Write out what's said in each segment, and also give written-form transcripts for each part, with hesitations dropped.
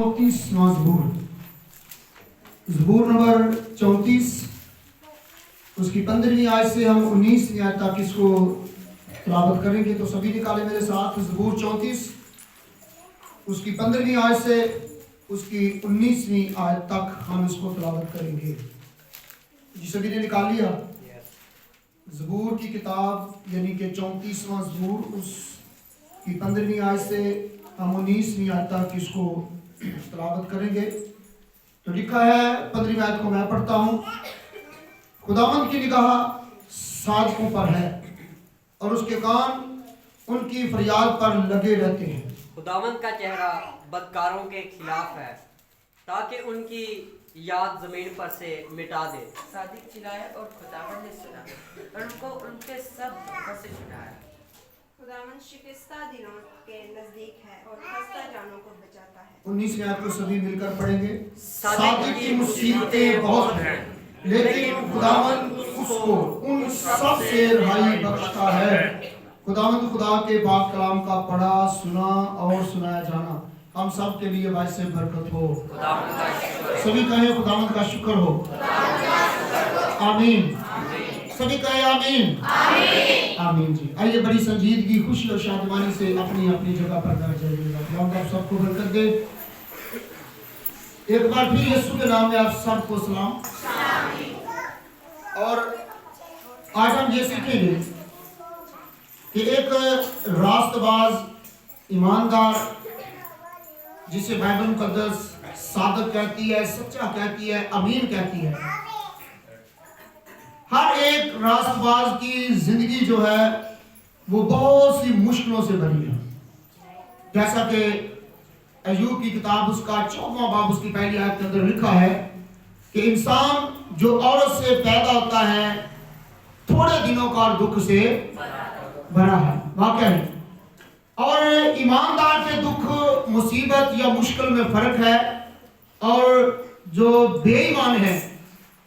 34वां ज़बूर number 34, उसकी 15वीं आयत से हम 19वीं आयत तक इसको तिलावत करेंगे। तो सभी निकाले मेरे साथ ज़बूर 34, उसकी 15वीं आयत से उसकी 19वीं आयत तक हम इसको तिलावत करेंगे। जी सभी ने निकाल लिया? ज़बूर की किताब यानी कि 34वां ज़बूर, उसकी 15वीं आयत से हम 19वीं आयत तक इसको तिलावत करेंगे। तो लिखा है, 15वीं आयत को मैं पढ़ता हूँ। खुदावंद की निगाह साधकों पर है और उसके कान उनकी फरियाद पर लगे रहते हैं। खुदावंद का चेहरा बदकारों के खिलाफ है ताकि उनकी याद जमीन पर से मिटा दे। सादिक चिल्लाए और खुदावंद ने सुना और उनको उनके सब दुखों से छुड़ाया। खुदावंद शिकस्ता दिलों के नजदीक है और खस्ता जानों को बचाता है। 19वीं आयत को सभी मिलकर पढ़ेंगे। सादिक की मुसीबतें बहुत हैं, लेकिन खुदावंद उसको उन सब से रहाई बख्शता है। खुदावंद खुदा के पाक कलाम का पढ़ा, सुना और सुनाया जाना हम सब के लिए बायस बरकत हो। खुदावंद का शुक्र। सभी कहें खुदावंद का शुक्र हो। आमीन। सभी कहें आमीन। आमीन जी। आइए बड़ी संजीदगी, खुशी और शादमानी से अपनी अपनी जगह पर बैठ जाइएगा। खुदावंद आप सबको बरकत दे। एक बार फिर यीशु के नाम में आप सबको सलाम। और आज हम ये सीखेंगे कि एक रास्तबाज, ईमानदार, जिसे बाइबल मुकद्दस सादक कहती है, सच्चा कहती है, अमीन कहती है, हर एक रास्तबाज की जिंदगी जो है वो बहुत सी मुश्किलों से भरी है। जैसा कि अय्यूब की किताब उसका 14वां बाब उसकी पहली आयत के अंदर लिखा है कि इंसान जो औरत से पैदा होता है थोड़े दिनों का दुख से भरा है। वाकई है। और ईमानदार के दुख, मुसीबत या मुश्किल में फर्क है, और जो बेईमान है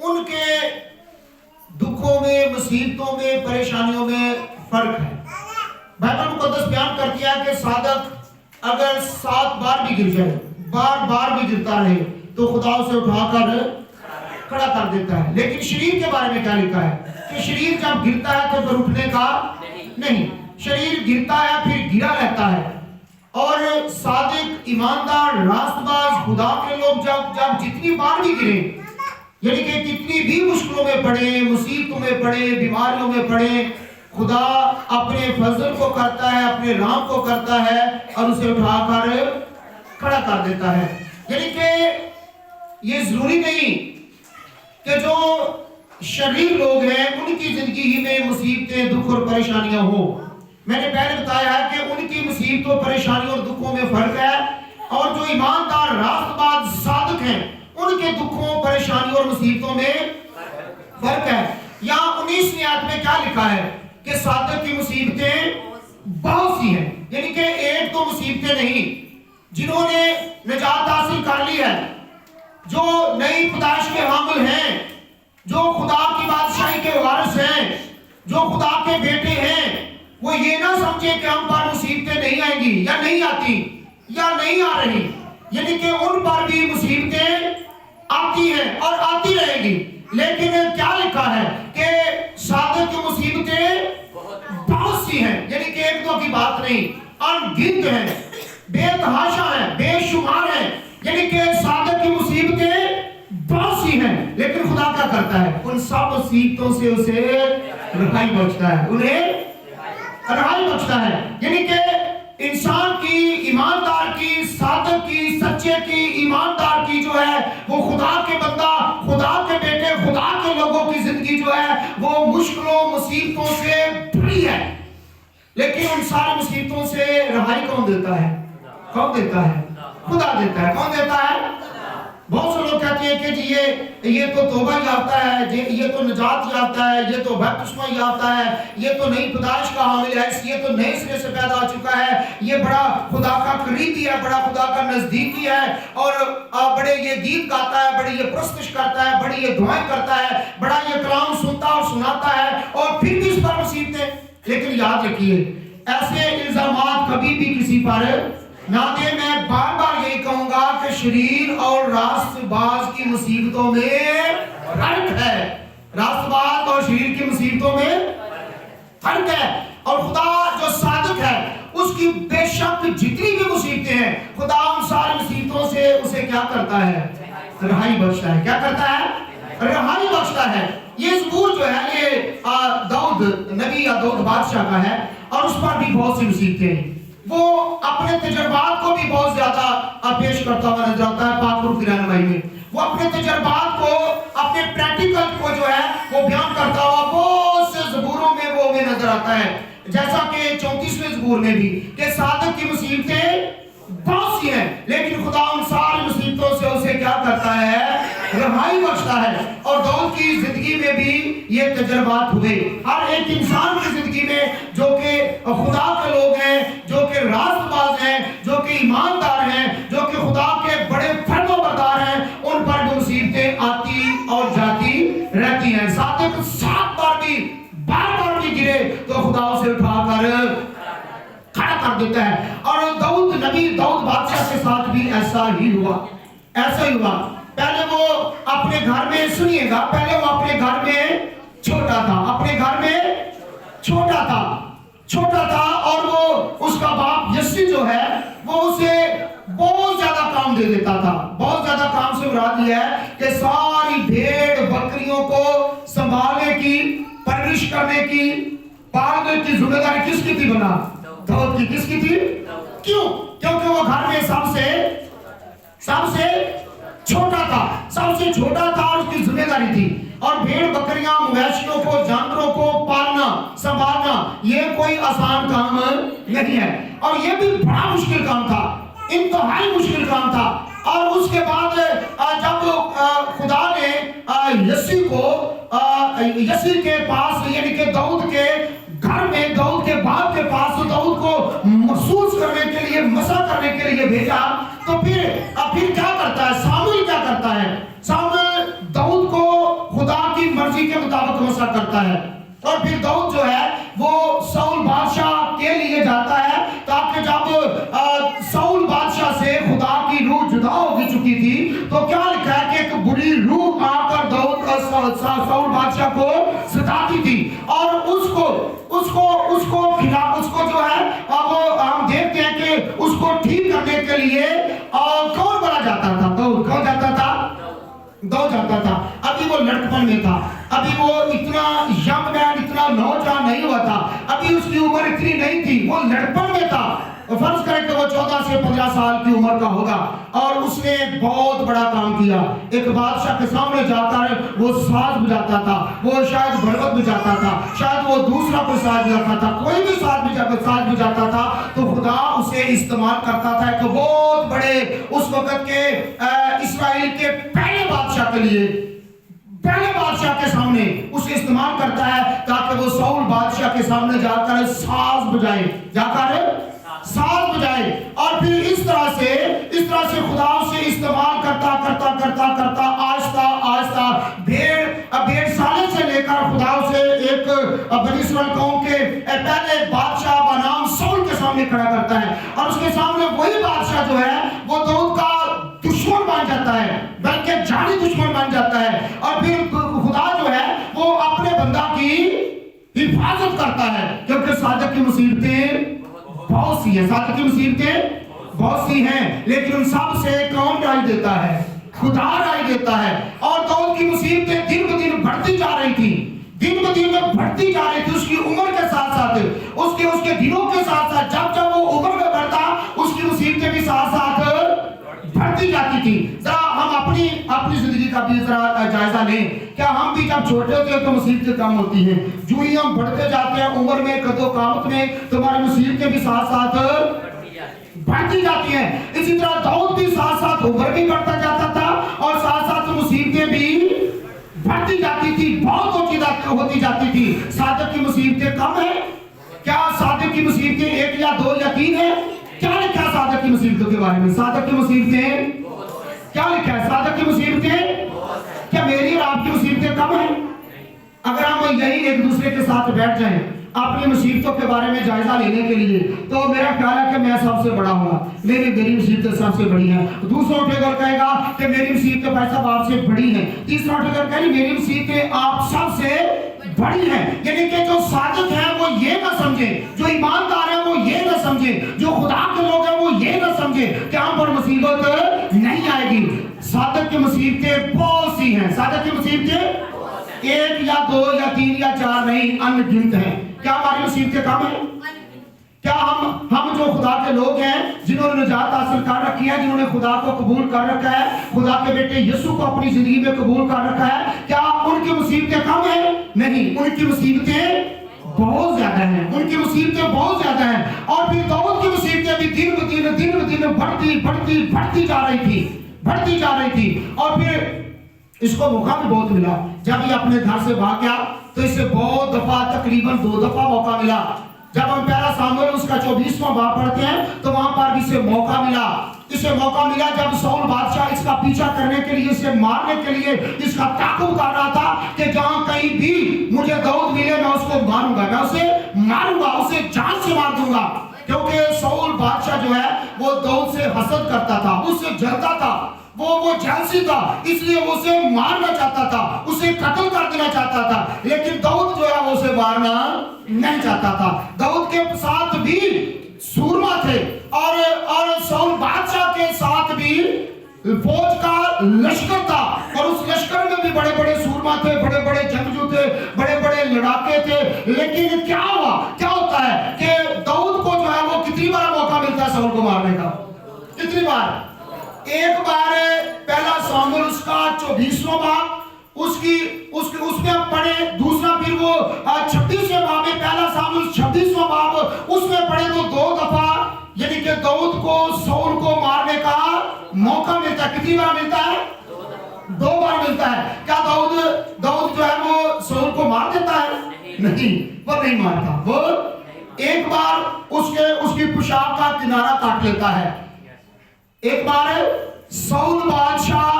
उनके दुखों में, मुसीबतों में, परेशानियों में फर्क है। बाइबल मुकद्दस बयान करती है कि सादक अगर 7 बार भी गिर जाए, बार भी गिरता रहे, तो खुदा उसे उठाकर खड़ा कर देता है। लेकिन शरीर के बारे में क्या लिखा है कि शरीर जब गिरता है तो फिर उठने का नहीं, शरीर गिरता है फिर गिरा रहता है। और सादिक, ईमानदार, रास्तबाज, खुदा के लोग जब जितनी बार भी गिरे, यानी कि कितनी भी मुश्किलों में पड़े, मुसीबतों में पड़े, बीमारियों में पड़े, खुदा अपने फजल को करता है, अपने राम को करता है और उसे उठाकर खड़ा कर देता है। यानी कि ये जरूरी नहीं कि जो शरीर लोग हैं उनकी जिंदगी ही में मुसीबतें, दुख और परेशानियां हो। मैंने पहले बताया है कि उनकी मुसीबतों, परेशानियों और दुखों में फर्क है, और जो ईमानदार, रास्तबाज, सादिक हैं उनके दुखों, परेशानियों और मुसीबतों में फर्क है। यहाँ 19वीं आयत में क्या लिखा है कि सादिक की मुसीबतें बहुत सी हैं, यानी कि एक दो मुसीबतें नहीं। जिन्होंने निजात हासिल कर ली है, जो नई पैदाइश के हामिल हैं, जो खुदा की बादशाही के वारिस हैं, जो खुदा के बेटे हैं, वो ये ना समझे कि हम पर मुसीबतें नहीं आएंगी या नहीं आती या नहीं आ रही। यानी कि उन पर भी मुसीबतें आती हैं और आती रहेगी। लेकिन क्या लिखा है कि सादिक की मुसीबतें बहुत सी हैं, यानी कि एक दो की बात नहीं, अनगिनत हैं, बेतहाशा हैं, बेशुमार हैं। यानी कि सादिक की मुसीबतें बहुत सी हैं, लेकिन खुदा क्या करता है, उन सब मुसीबतों से उसे रहाई बख्शता है, उन्हें रहाई बख्शता है। यानी कि इंसान की, ईमानदार की, सादिक की, सच्चे की, ईमानदार की जो है वो खुदा के बंदा, खुदा के बेटे, खुदा के लोगों की जिंदगी जो है वो मुश्किलों, मुसीबतों से भरी है। लेकिन उन सारी मुसीबतों से रहाई कौन देता है? कौन देता है? खुदा देता है। कौन देता है? बहुत से लोग कहते हैं कि जी ये तो तौबा याफ्ता है, ये तो निजात याफ्ता है, ये तो बपतिस्मा याफ्ता है, ये तो नई पैदाइश का हामिल है, ये तो नए सिरे से पैदा हो चुका है, ये बड़ा खुदा का करीबी है, बड़ा खुदा का नजदीकी है, और बड़े ये गीत गाता है, बड़ी ये प्रस्तुत करता है, बड़ी ये दुआएं करता है, बड़ा ये कलाम सुनता और सुनाता है, और फिर भी इस पर मुसीबतें। लेकिन याद रखिए, ऐसे इल्जामात कभी भी किसी पर ना दे। मैं बार बार यही कहूंगा कि شریر اور راست باز کی مصیبتوں میں فرق ہے. راست باز اور شریر کی مصیبتوں میں فرق ہے. اور خدا جو صادق ہے اس کی بے شک جتنی بھی مصیبتیں ہیں خدا ان ساری مصیبتوں سے اسے کیا کرتا ہے؟ رہائی بخشتا ہے. کیا کرتا ہے؟ رہائی بخشتا ہے. یہ زبور جو ہے یہ داؤد نبی یا داؤد بادشاہ کا ہے اور اس پر بھی بہت سی مصیبتیں ہیں. وہ اپنے تجربات کو بھی بہت زیادہ پیش کرتا ہوا نظر آتا ہے پاک روح کی رہنمائی میں. وہ اپنے تجربات کو اپنے پریکٹیکل کو جو ہے وہ بیان کرتا ہوا بہت سے زبوروں میں وہ ہمیں نظر آتا ہے. جیسا کہ 34ویں زبور میں بھی کہ صادق کی مصیبتیں بہت سی ہیں لیکن خدا ان ساری مصیبتوں سے اسے کیا کرتا ہے؟ رہائی بخشتا ہے. اور داؤد کی زندگی میں بھی یہ تجربات ہوئے. ہر ایک انسان کی زندگی میں جو کہ خدا کے لوگ ہیں, جو کہ راست باز ہیں, جو کہ ایماندار ہیں, جو کہ خدا کے بڑے فرما بردار ہیں, ان پر بھی مصیبتیں آتی اور جاتی رہتی ہیں. صادق 7 بار بھی بار بار بھی گرے تو خدا اسے اٹھا کر کھڑا کر دیتا ہے. اور داؤد نبی داؤد بادشاہ کے ساتھ بھی ایسا ہی ہوا. ایسا ہی ہوا. پہلے وہ اپنے گھر میں سنیے گا پہلے وہ اپنے گھر میں چھوٹا تھا. اپنے گھر میں چھوٹا تھا اور وہ اس کا باپ یسی جو ہے وہ اسے بہت زیادہ کام دے دیتا تھا. بہت زیادہ کام سے مراد یہ ہے کہ ساری بھیڑ بکریوں کو سنبھالنے کی, پرورش کرنے کی, پالنے کی ذمہ داری کس کی تھی؟ بنا داؤد کی. کس کی تھی؟ کیوں؟ کیونکہ وہ گھر میں سب سے چھوٹا تھا اور اس کی ذمہ داری تھی. اور بھیڑ بکریاں مویشیوں کو جانوروں کو پالنا سنبھالنا یہ کوئی آسان کام نہیں ہے اور یہ بھی بڑا مشکل کام تھا, انتہائی مشکل کام تھا. اور اس کے بعد جب خدا نے یسی کے پاس یعنی کہ داؤد کے گھر میں داؤد کے باپ کے پاس داؤد کو محسوس کرنے کے لیے مسا کرنے کے لیے بھیجا تو پھر کیا کرتا ہے؟ ساموئیل کیا کرتا ہے؟ ساموئیل داؤد کو خدا کی مرضی کے مطابق مسا کرتا ہے. اور پھر داؤد جو ہے وہ ساؤل بادشاہ کے لیے جاتا ہے تاکہ جب ساؤل بادشاہ سے خدا کی روح جدا ہو چکی تھی تو کیا لکھا ہے کہ ایک بری روح آ کر داؤد ساؤل بادشاہ کو ستاتی تھی اور اس کو جو ہے وہ ہم دیکھتے ہیں کہ اس کو ٹھیک کرنے کے لیے کون بنا جاتا تھا؟ داؤد. کون جاتا تھا؟ داؤد جاتا تھا. ابھی وہ لڑکپن میں تھا, ابھی وہ اتنا ینگ مین اتنا نوجوان نہیں ہوا تھا, ابھی اس کی عمر اتنی نہیں تھی, وہ لڑکپن میں تھا. فرض کریں کہ وہ 14 سے 15 سال کی عمر کا ہوگا اور اس نے بہت بڑا کام کیا. ایک بادشاہ کے سامنے جا کر وہ ساز بجاتا تھا, وہ شاید بھڑوت بجاتا تھا, شاید وہ دوسرا کوئی ساز بجاتا تھا, کوئی بھی ساز بجاتا تھا تو خدا اسے استعمال کرتا تھا. کہ بہت بڑے اس وقت کے اسرائیل کے پہلے بادشاہ کے لیے پہلے بادشاہ کے سامنے اسے استعمال کرتا ہے تاکہ وہ ساؤل بادشاہ کے سامنے جا کر ساز بجائے اور پھر اس طرح سے خدا اسے استعمال کرتا آہستہ بھیڑ سالے سے لے کر خدا اسے ایک بنی اسرائیل قوم کے پہلے بادشاہ بنام ساؤل کے سامنے کھڑا کرتا ہے. اور اس کے سامنے وہی بادشاہ جو ہے وہ داؤد کا دشمن بن جاتا ہے, بلکہ جانی دشمن بن جاتا ہے. اور پھر خدا جو ہے وہ اپنے بندہ کی حفاظت کرتا ہے کیونکہ صادق کی مصیبتیں بہت سی ہیں. صادق کی مصیبتیں بہت سی ہیں لیکن ان سب سے کون رہائی دیتا ہے؟ خدا رہائی دیتا ہے. اور داؤد کی مصیبتیں دن بہ دن بڑھتی جا رہی تھی, اس کی عمر کے ساتھ اس کے دنوں کے ساتھ جب وہ عمر میں بڑھتا اس کی مصیبتیں بھی ساتھ بڑھتی جاتی تھی. ذرا ہم اپنی زندگی کا بھی ذرا جائزہ لیں. کیا ہم بھی جب چھوٹے ہوتے ہیں تو مصیبتیں کم ہوتی ہیں؟ جو ہی ہم بڑھتے جاتے ہیں عمر میں قد و قامت میں تمہاری مصیبتیں بھی ساتھ بڑھتی جاتی ہیں. اسی طرح داؤد بھی ساتھ عمر بھی بڑھتا جاتا تھا اور ساتھ مصیبتیں بھی بڑھتی جاتی تھی, بہت ہوتی جاتی تھی. صادق کی مصیبتیں کم ہیں کیا؟ صادق کی مصیبتیں 1 یا 2 یا 3 ہیں؟ کیا لکھا ہے صادق کی مصیبتوں کے بارے میں؟ صادق کی مصیبتیں کیا لکھا ہے؟ صادق کی مصیبتیں کیا میری اور آپ کی مصیبتیں کم ہیں؟ اگر ہم یہی ایک دوسرے کے ساتھ بیٹھ جائیں, अपनी मुसीबतों के बारे में जायजा लेने के लिए, तो मेरा ख्याल है कि मैं सबसे बड़ा हूँ, मेरी मुसीबतें सबसे बड़ी हैं। दूसरा उठेगा और कहेगा कि मेरी मुसीबतें भाई साहब आपसे बड़ी हैं। तीसरा उठेगा और कहेगा मेरी मुसीबतें आप सबसे बड़ी हैं। यानी कि जो सादिक है वो ये ना समझे, जो ईमानदार है वो ये ना समझे, जो खुदा के लोग हैं वो ये ना समझे कि हम पर मुसीबत नहीं आएगी। सादिक की मुसीबतें बहुत सी हैं। सादिक की मुसीबतें एक या दो या तीन या चार नहीं, अनगिनत हैं। क्या हमारी मुसीबतें कम हैं? क्या हम जो खुदा के लोग हैं, जिन्होंने निजात हासिल कर रखी है, जिन्होंने खुदा को कबूल कर रखा है, खुदा के बेटे यीशु को अपनी जिंदगी में कबूल कर रखा है, क्या उनकी मुसीबतें कम हैं? नहीं, उनकी मुसीबतें बहुत ज्यादा हैं। उनकी मुसीबतें बहुत ज्यादा हैं। और फिर दाऊद की मुसीबतें भी दिन ब दिन बढ़ती जा रही थी। और फिर इसको मौका भी बहुत मिला। जब ये अपने घर से भाग गया तो इसे बहुत दफा, तकरीबन 2 दफा मौका मिला। जब हम पहला सामुएल उसका 24वां बाब पढ़ते हैं तो वहां पर भी इसे मौका मिला जब साउल बादशाह इसका पीछा करने के लिए, इसे मारने के लिए इसका ताकुब कर रहा था कि जहां कहीं भी मुझे दाऊद मिले मैं उसको मारूंगा, उसे जान से मार दूंगा। क्योंकि साउल बादशाह जो है वो दाऊद से हसद करता था, उससे जलता था, वो जेलसी था, इसलिए वो उसे मारना चाहता था, उसे कत्ल कर देना चाहता था। लेकिन दाऊद जो है वो उसे मारना नहीं चाहता था। दाऊद के साथ भी सूरमा थे और साउल बादशाह के साथ भी फौज का लश्कर था। और उस लश्कर में भी बड़े बड़े सूरमा थे, बड़े बड़े जंगजू थे, बड़े बड़े लड़ाके थे। लेकिन क्या होता है कि दाऊद को जो है वो कितनी बार मौका मिलता है साउल को मारने का? कितनी बार? एक बार पहला सामुएल उसका 24वां बाब, उसमें आप पढ़े। दूसरा फिर वो 26वें बाब में, पहला सामुएल 26वां बाब, उसमें पढ़े तो 2 दफा, यानी कि दाऊद को साउल को मारने का मौका मिलता है। कितनी बार मिलता है? 2 बार मिलता है। क्या दाऊद जो है वो साउल को मार देता है? नहीं, वो नहीं मारता। वो एक बार उसकी पोशाक का किनारा काट लेता है। एक बार साउल बादशाह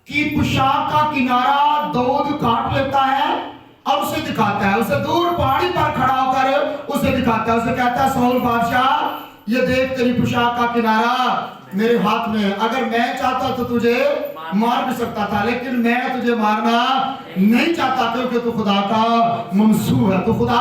की पोशाक का किनारा दाऊद काट लेता है और उसे दिखाता है, उसे दूर पहाड़ी पर खड़ा होकर उसे दिखाता है, उसे कहता है साउल बादशाह ये देख तेरी पोशाक का किनारा मेरे हाथ में है। अगर मैं चाहता तो तुझे मार भी सकता था, लेकिन मैं तुझे मारना नहीं चाहता क्योंकि तू खुदा का ममसू है, तू खुदा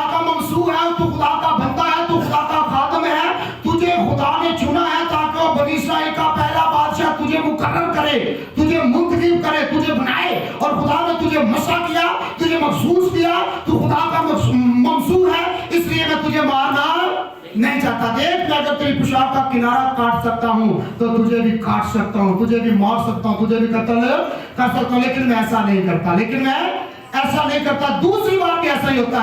का ममसू है, तू खुदा का बंदा है, तू खुदा का खादम है। तुझे खुदा ने चुना है ताकि वो बनी इस्राएल का पहला बादशाह तुझे मुकर्रर करे, तुझे मुंतखब करे, तुझे बनाए। और खुदा ने तुझे मसा किया, तुझे मखसूस किया, तू खुदा का ममसू है, इसलिए मैं तुझे मारना नहीं चाहता। देख, मैं अगर तेरी पोशाक का किनारा काट सकता हूँ तो तुझे भी काट सकता हूँ, तुझे भी मार सकता हूँ, तुझे भी कत्ल कर सकता हूँ, लेकिन मैं ऐसा नहीं करता। दूसरी बार भी ऐसा ही होता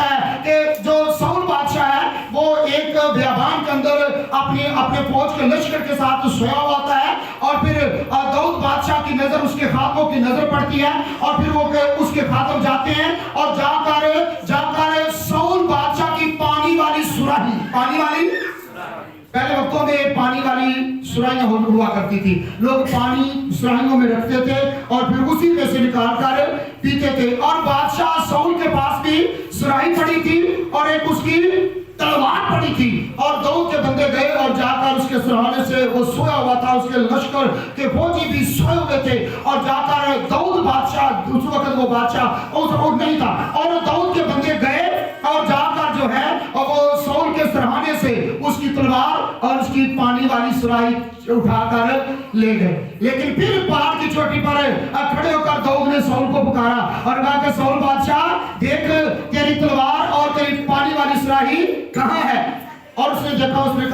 है कि जो साउल बादशाह है वो एक बियाबान के अंदर अपने फौज के लश्कर के साथ सोया हुआ होता है। और फिर दाऊद बादशाह की नजर, उसके खातों की नजर पड़ती है और फिर वो उसके खातों जाते हैं और जाकर साउल बादशाह की पानी वाली पहले वक्तों में पानी वाली सुराहियां हुआ करती थी। लोग पानी सुराहियों में रखते थे और फिर उसी में से निकाल कर पीते थे। और बादशाह साउल के पास भी सुराही पड़ी थी और एक उसकी तलवार पड़ी थी। और दाऊद के बंदे गए और जाकर उसके सुराहने से वो सोया हुआ था, उसके लश्कर के फौजी भी सोए हुए थे। और जाकर दाऊद बादशाह, उस वक्त वो बादशाह उस नहीं था, और दाऊद के बंदे गए और जाकर जो है वो साउल के सरहाने से उसकी तलवार और उसकी पानी वाली सुराही उठाकर ले गए। लेकिन फिर पहाड़ की चोटी पर खड़े होकर दाऊद ने साउल को पुकारा और कहा कि साउल बादशाह देख, तेरी तलवार और तेरी पानी वाली सुराही कहाँ है? और उसने देखा, उसने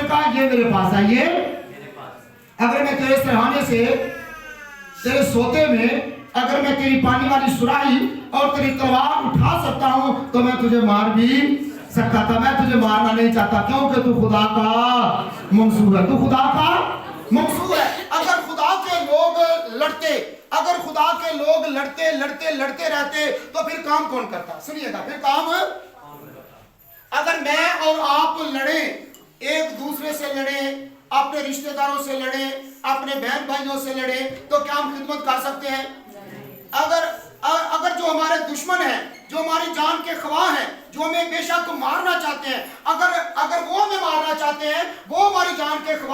कहा ये मेरे पास है। ये अगर मैं तेरे सरहाने से, तेरे सोते में अगर मैं तेरी पानी वाली सुराही और तेरी तलवार उठा सकता हूं तो मैं तुझे मार भी सकता था। मैं तुझे मारना नहीं चाहता क्योंकि तू खुदा का मंसूर है, तू खुदा का मंसूर है। अगर खुदा के लोग लड़ते रहते तो फिर काम कौन करता? सुनिएगा, फिर काम, अगर मैं और आप लड़े, एक दूसरे से लड़े, अपने रिश्तेदारों से लड़े, अपने बहन भाइयों से लड़े, तो क्या हम खिदमत कर सकते हैं? اگر جو ہمارے دشمن ہیں، جو ہماری جان کے خواہ ہیں، جو ہمیں بے شک مارنا چاہتے ہیں، اگر وہ ہمیں مارنا چاہتے ہیں، وہ ہماری جان کے خواہ